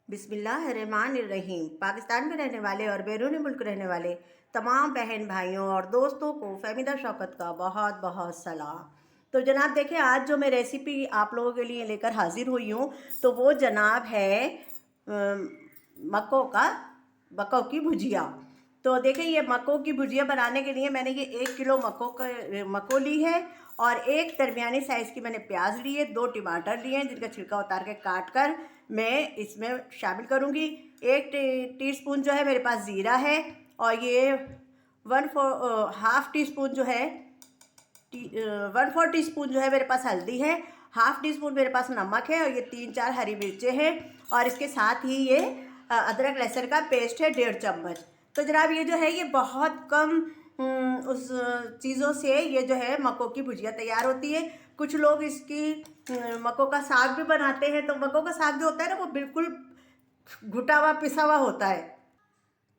बिस्मिल्लाहिर्रहमानिर्रहीम। पाकिस्तान में रहने वाले और बैरून मुल्क रहने वाले तमाम बहन भाइयों और दोस्तों को फ़हमीदा शौकत का बहुत बहुत सलाम। तो जनाब देखें, आज जो मैं रेसिपी आप लोगों के लिए लेकर हाजिर हुई हूँ तो वो जनाब है मक्कों की भुजिया। तो देखें, ये मक्कों की भुजिया बनाने के लिए मैंने ये 1 किलो मक्को ली है और एक दरमियानी साइज़ की मैंने प्याज ली है, 2 टमाटर लिए हैं जिनका छिलका उतार के काट कर मैं इसमें शामिल करूँगी। 1 टीस्पून जो है मेरे पास ज़ीरा है और ये 1/2 टीस्पून जो है 1/4 टीस्पून जो है मेरे पास हल्दी है, 1/2 टीस्पून मेरे पास नमक है और ये 3-4 हरी मिर्चें हैं और इसके साथ ही ये अदरक लहसुन का पेस्ट है 1.5 चम्मच। तो जनाब ये जो है ये बहुत कम उस चीज़ों से ये जो है मक्कों की भुजिया तैयार होती है। कुछ लोग इसकी मक्कों का साग भी बनाते हैं। तो मक्कों का साग जो होता है ना वो बिल्कुल घुटा हुआ पिसा हुआ होता है।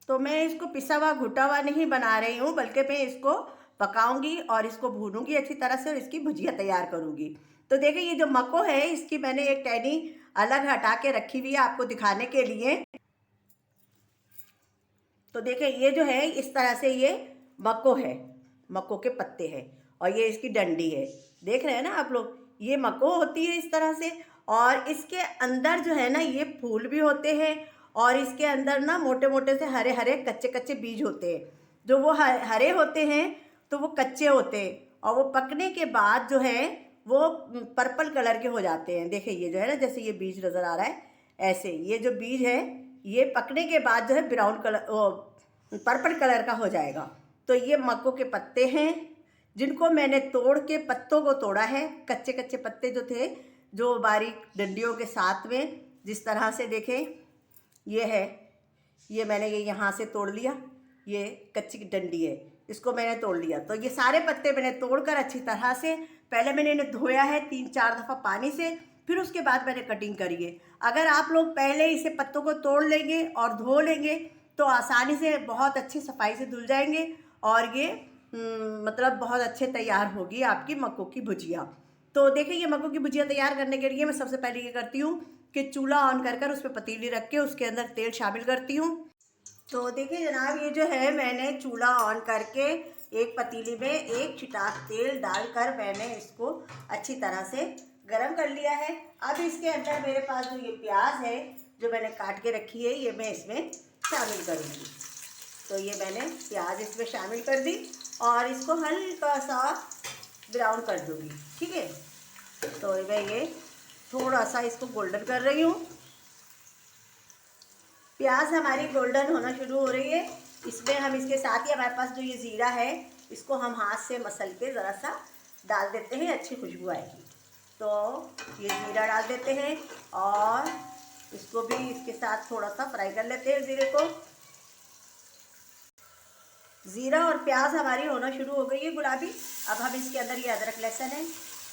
तो मैं इसको पिसा हुआ घुटा हुआ नहीं बना रही हूँ, बल्कि मैं इसको पकाऊंगी और इसको भूनूंगी अच्छी तरह से और इसकी भुजिया तैयार करूंगी। तो देखिए, ये जो मक्को है इसकी मैंने एक टहनी अलग हटा के रखी हुई है आपको दिखाने के लिए। तो देखिए, ये जो है इस तरह से ये मक्को है, मक्को के पत्ते हैं और ये इसकी डंडी है। देख रहे हैं ना आप लोग, ये मक्को होती है इस तरह से। और इसके अंदर जो है ना ये फूल भी होते हैं और इसके अंदर ना मोटे मोटे से हरे हरे कच्चे कच्चे बीज होते हैं। जो वो हरे होते हैं तो वो कच्चे होते हैं और वो पकने के बाद जो है वो पर्पल कलर के हो जाते हैं। देखिए, ये जो है ना, जैसे ये बीज नज़र आ रहा है ऐसे ये जो बीज है ये पकने के बाद जो है ब्राउन कलर पर्पल कलर का हो जाएगा। तो ये मक्को के पत्ते हैं जिनको मैंने तोड़ के पत्तों को तोड़ा है। कच्चे कच्चे पत्ते जो थे, जो बारीक डंडियों के साथ में जिस तरह से देखें ये है, ये मैंने ये यहाँ से तोड़ लिया। ये कच्ची डंडी है, इसको मैंने तोड़ लिया। तो ये सारे पत्ते मैंने तोड़कर अच्छी तरह से पहले मैंने इन्हें धोया है 3-4 दफ़ा पानी से, फिर उसके बाद मैंने कटिंग करी है। अगर आप लोग पहले इसे पत्तों को तोड़ लेंगे और धो लेंगे तो आसानी से बहुत अच्छी सफाई से धुल जाएंगे और ये मतलब बहुत अच्छे तैयार होगी आपकी मक्कों की भुजिया। तो देखिए, ये मक्कों की भुजिया तैयार करने के लिए मैं सबसे पहले ये करती हूँ कि चूल्हा ऑन कर उस पर पतीली रख के उसके अंदर तेल शामिल करती हूँ। तो देखिए जनाब, ये जो है मैंने चूल्हा ऑन करके एक पतीली में 1 छिटाक तेल डालकर मैंने इसको अच्छी तरह से गरम कर लिया है। अब इसके अंदर मेरे पास जो ये प्याज है जो मैंने काट के रखी है ये मैं इसमें शामिल करूँगी। तो ये मैंने प्याज इसमें शामिल कर दी और इसको हल्का सा ब्राउन कर दूँगी। ठीक है, तो मैं ये थोड़ा सा इसको गोल्डन कर रही हूँ। प्याज हमारी गोल्डन होना शुरू हो रही है। इसमें हम इसके साथ ही हमारे पास जो ये ज़ीरा है इसको हम हाथ से मसल के ज़रा सा डाल देते हैं, अच्छी खुशबू आएगी। तो ये ज़ीरा डाल देते हैं और इसको भी इसके साथ थोड़ा सा फ्राई कर लेते हैं ज़ीरे को। ज़ीरा और प्याज हमारी होना शुरू हो गई है गुलाबी। अब हम इसके अंदर ये अदरक लहसुन है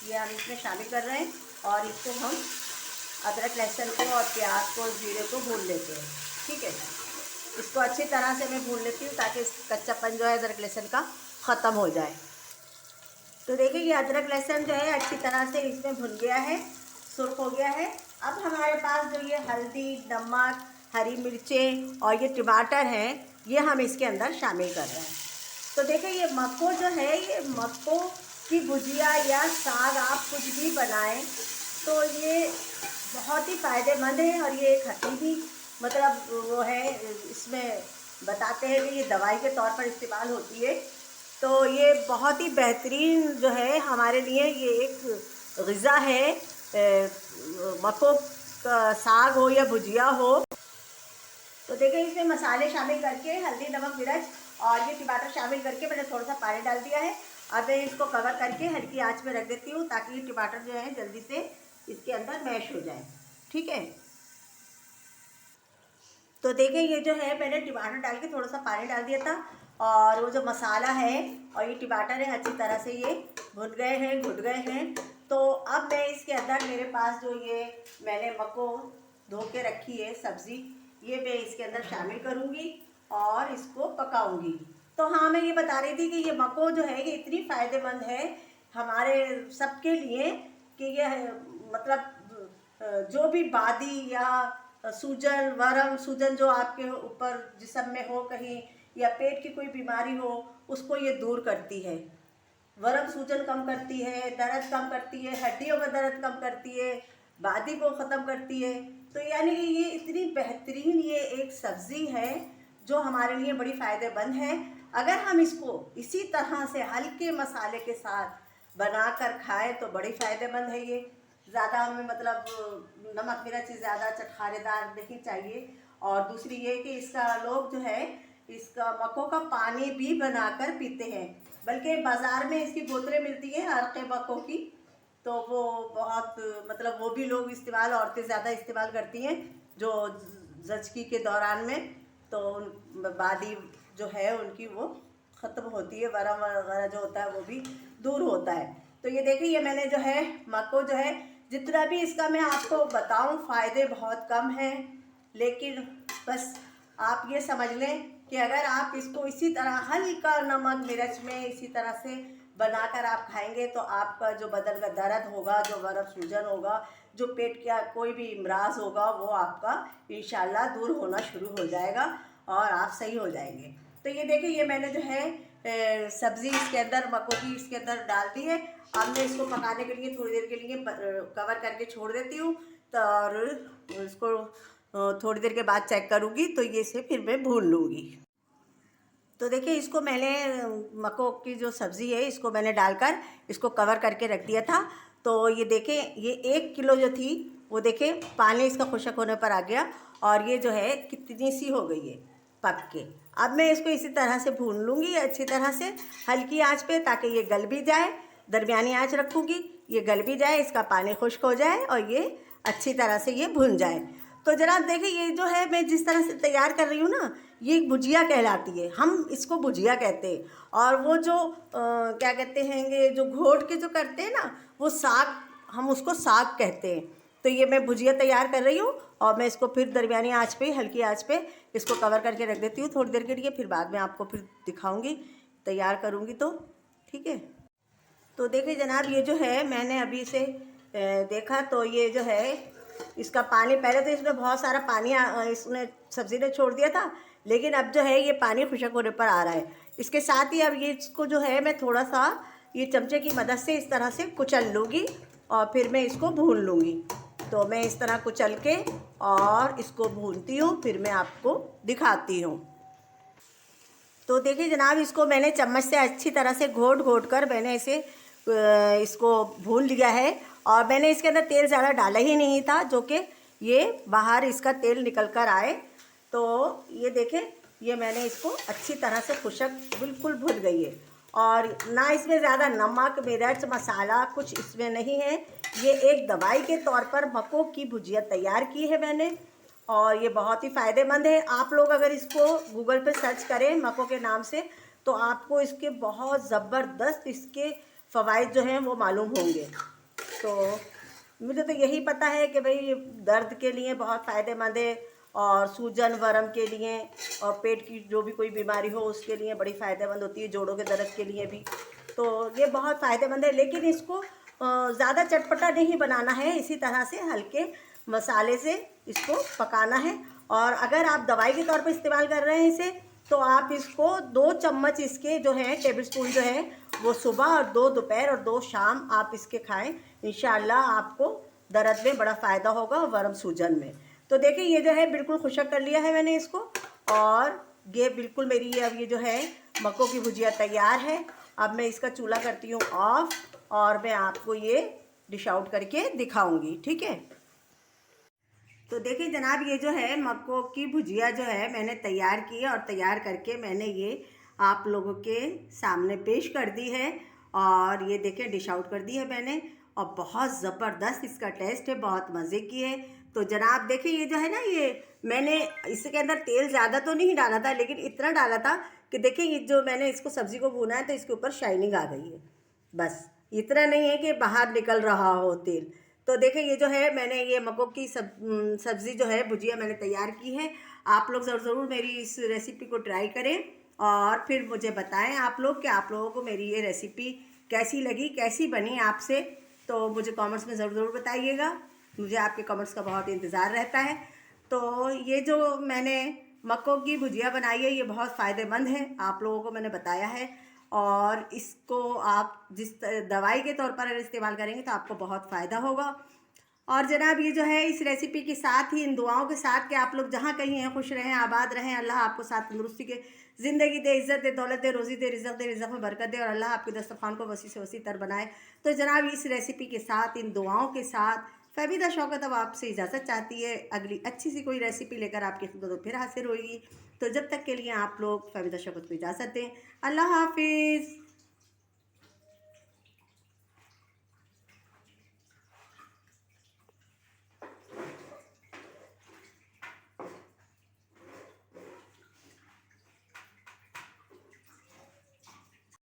ये हम इसमें शामिल कर रहे हैं और इसको हम अदरक लहसुन को और प्याज को ज़ीरे को भून लेते हैं। ठीक है, इसको अच्छी तरह से मैं भून लेती हूँ ताकि कच्चापन जो है अदरक लहसुन का ख़त्म हो जाए। तो देखिए, ये अदरक लहसुन जो है अच्छी तरह से इसमें भुन गया है, सुर्ख हो गया है। अब हमारे पास जो ये हल्दी, नमक, हरी मिर्चें और ये टमाटर हैं ये हम इसके अंदर शामिल कर रहे हैं। तो देखिए, ये मक्को जो है ये मक्को की भुजिया या साग आप कुछ भी बनाएं तो ये बहुत ही फ़ायदेमंद है और ये एक हकीमी मतलब वो है, इसमें बताते हैं कि ये दवाई के तौर पर इस्तेमाल होती है। तो ये बहुत ही बेहतरीन जो है हमारे लिए ये एक ग़िज़ा है। मक्कों का साग हो या भुजिया हो। तो देखिए, इसमें मसाले शामिल करके हल्दी, नमक, मिर्च और ये टमाटर शामिल करके मैंने थोड़ा सा पानी डाल दिया है। अब मैं इसको कवर करके हल्की आंच में रख देती हूँ ताकि ये टमाटर जो है जल्दी से इसके अंदर मैश हो जाए। ठीक है, तो देखिए, ये जो है मैंने टमाटर डाल के थोड़ा सा पानी डाल दिया था और वो जो मसाला है और ये टमाटर है अच्छी तरह से ये भुन गए हैं, घुट गए हैं। तो अब मैं इसके अंदर मेरे पास जो ये मैंने मक्को धो के रखी है सब्ज़ी ये मैं इसके अंदर शामिल करूँगी और इसको पकाऊँगी। तो हाँ, मैं ये बता रही थी कि ये मक्को जो है ये इतनी फ़ायदेमंद है हमारे सबके लिए कि ये मतलब जो भी बादी या सूजन वरम सूजन जो आपके ऊपर जिस्म में हो कहीं, या पेट की कोई बीमारी हो, उसको ये दूर करती है। वरम सूजन कम करती है, दर्द कम करती है, हड्डियों का दर्द कम करती है, बादी को ख़त्म करती है। तो यानी कि ये इतनी बेहतरीन ये एक सब्ज़ी है जो हमारे लिए बड़ी फ़ायदेमंद है। अगर हम इसको इसी तरह से हल्के मसाले के साथ बनाकर खाएं तो बड़ी फ़ायदेमंद है ये। ज़्यादा हमें मतलब नमक मिर्च ज़्यादा चटखारेदार नहीं चाहिए। और दूसरी ये कि इसका लोग जो है इसका मक्कों का पानी भी बनाकर पीते हैं, बल्कि बाज़ार में इसकी बोतलें मिलती हैं अरक़े मक्कों की, तो वो बहुत मतलब वो भी लोग इस्तेमाल, औरतें ज़्यादा इस्तेमाल करती हैं जो ज़चकी के दौरान में, तो बादी जो है उनकी वो ख़त्म होती है, वरम वगैरह जो होता है वो भी दूर होता है। तो ये देखिए ये मैंने जो है मक्को जो है जितना भी इसका मैं आपको बताऊं फ़ायदे बहुत कम हैं, लेकिन बस आप ये समझ लें कि अगर आप इसको इसी तरह हल्का नमक मिर्च में इसी तरह से बनाकर आप खाएंगे तो आपका जो बदन का दर्द होगा, जो वरम सूजन होगा, जो पेट का कोई भी इमराज होगा, वो आपका इंशाल्लाह दूर होना शुरू हो जाएगा और आप सही हो जाएंगे। तो ये देखिए ये मैंने जो है सब्ज़ी इसके अंदर मक्कों की इसके अंदर डाल दी है। अब मैं इसको पकाने के लिए थोड़ी देर के लिए कवर करके छोड़ देती हूँ, तो और इसको थोड़ी देर के बाद चेक करूँगी तो ये से फिर मैं भून लूँगी। तो देखिए इसको मैंने मक्कों की जो सब्ज़ी है इसको मैंने डालकर इसको कवर करके रख दिया था। तो ये देखें ये 1 किलो जो थी वो देखें पानी इसका खुशक होने पर आ गया और ये जो है कितनी सी हो गई है पक के। अब मैं इसको इसी तरह से भून लूँगी अच्छी तरह से हल्की आंच पे, ताकि ये गल भी जाए। दरमियानी आंच रखूँगी, ये गल भी जाए, इसका पानी खुश्क हो जाए और ये अच्छी तरह से ये भुन जाए। तो जनाब देखिए ये जो है मैं जिस तरह से तैयार कर रही हूँ ना, ये भुजिया कहलाती है, हम इसको भुजिया कहते हैं। और वो जो क्या कहते हैं ये जो घोट के जो करते हैं ना, वो साग, हम उसको साग कहते हैं। तो ये मैं भुजिया तैयार कर रही हूँ और मैं इसको फिर दरमियानी आंच पे, हल्की आंच पे इसको कवर करके रख देती हूँ थोड़ी देर के लिए, फिर बाद में आपको फिर दिखाऊंगी तैयार करूँगी तो ठीक है। तो देखिए जनाब ये जो है मैंने अभी इसे देखा तो ये जो है इसका पानी, पहले तो इसमें बहुत सारा पानी इसने सब्ज़ी ने छोड़ दिया था, लेकिन अब जो है ये पानी खुशक होने पर आ रहा है। इसके साथ ही अब ये इसको जो है मैं थोड़ा सा ये चमचे की मदद से इस तरह से कुचल लूँगी और फिर मैं इसको भून लूँगी। तो मैं इस तरह कुचल के और इसको भूनती हूँ, फिर मैं आपको दिखाती हूँ। तो देखिए जनाब इसको मैंने चम्मच से अच्छी तरह से घोट घोट कर मैंने इसे इसको भून लिया है और मैंने इसके अंदर तेल ज़्यादा डाला ही नहीं था, जो कि ये बाहर इसका तेल निकल कर आए। तो ये देखें ये मैंने इसको अच्छी तरह से खुशक बिल्कुल भुन गई है और ना इसमें ज़्यादा नमक मिर्च मसाला कुछ इसमें नहीं है। ये एक दवाई के तौर पर मक्कों की भुजिया तैयार की है मैंने और ये बहुत ही फ़ायदेमंद है। आप लोग अगर इसको गूगल पे सर्च करें मक्कों के नाम से तो आपको इसके बहुत ज़बरदस्त इसके फ़वाइद जो हैं वो मालूम होंगे। तो मुझे तो यही पता है कि भाई ये दर्द के लिए बहुत फ़ायदेमंद है और सूजन वरम के लिए और पेट की जो भी कोई बीमारी हो उसके लिए बड़ी फ़ायदेमंद होती है, जोड़ों के दर्द के लिए भी। तो ये बहुत फ़ायदेमंद है, लेकिन इसको ज़्यादा चटपटा नहीं बनाना है, इसी तरह से हल्के मसाले से इसको पकाना है। और अगर आप दवाई के तौर पर इस्तेमाल कर रहे हैं इसे, तो आप इसको 2 चम्मच इसके जो हैं टेबल स्पून जो है वो सुबह और 2 दोपहर और 2 शाम आप इसके खाएं। इंशाअल्लाह आपको दर्द में बड़ा फ़ायदा होगा और वरम सूजन में। तो देखिए ये जो है बिल्कुल खुशक कर लिया है मैंने इसको और ये बिल्कुल मेरी अब ये जो है मक्कों की भुजिया तैयार है। अब मैं इसका चूल्हा करती हूँ ऑफ और मैं आपको ये डिश आउट करके दिखाऊंगी, ठीक है। तो देखिए जनाब ये जो है मक्कों की भुजिया जो है मैंने तैयार की है और तैयार करके मैंने ये आप लोगों के सामने पेश कर दी है और ये देखिए डिश आउट कर दी है मैंने और बहुत ज़बरदस्त इसका टेस्ट है, बहुत मज़े की है। तो जनाब देखिए ये जो है ना, ये मैंने इसके अंदर तेल ज़्यादा तो नहीं डाला था, लेकिन इतना डाला था कि देखिए ये जो मैंने इसको सब्ज़ी को भुना है तो इसके ऊपर शाइनिंग आ गई है, बस इतना नहीं है कि बाहर निकल रहा हो तेल। तो देखिए ये जो है मैंने ये मक्कों की सब्ज़ी जो है भुजिया मैंने तैयार की है। आप लोग ज़रूर मेरी इस रेसिपी को ट्राई करें और फिर मुझे बताएं आप लोग कि आप लोगों को मेरी ये रेसिपी कैसी लगी, कैसी बनी आपसे। तो मुझे कमेंट्स में ज़रूर बताइएगा, मुझे आपके कमेंट्स का बहुत इंतज़ार रहता है। तो ये जो मैंने मक्कों की भुजिया बनाई है ये बहुत फ़ायदेमंद है, आप लोगों को मैंने बताया है। और इसको आप जिस दवाई के तौर पर अगर इस्तेमाल करेंगे तो आपको बहुत फ़ायदा होगा। और जनाब ये जो है इस रेसिपी के साथ ही इन दुआओं के साथ कि आप लोग जहाँ कहीं हैं खुश रहें, आबाद रहें, अल्लाह आपको साथ तंदुरुस्ती के ज़िंदगी दे, इज़्ज़त दे, दौलत दे, रोज़ी दे, रिज़्क़ में बरकत दे और अल्लाह आपके दस्तरख़्वान को वसी से वसी तर बनाए। तो जनाब इस रेसिपी के साथ, इन दुआओं के साथ फ़हमीदा शौकत अब आपसे इजाज़त चाहती है। अगली अच्छी सी कोई रेसिपी लेकर आपकी खिदमत में फिर हाज़िर होगी। तो जब तक के लिए आप लोग फ़हमीदा शौकत को इजाज़त दें। अल्लाह हाफ़िज़।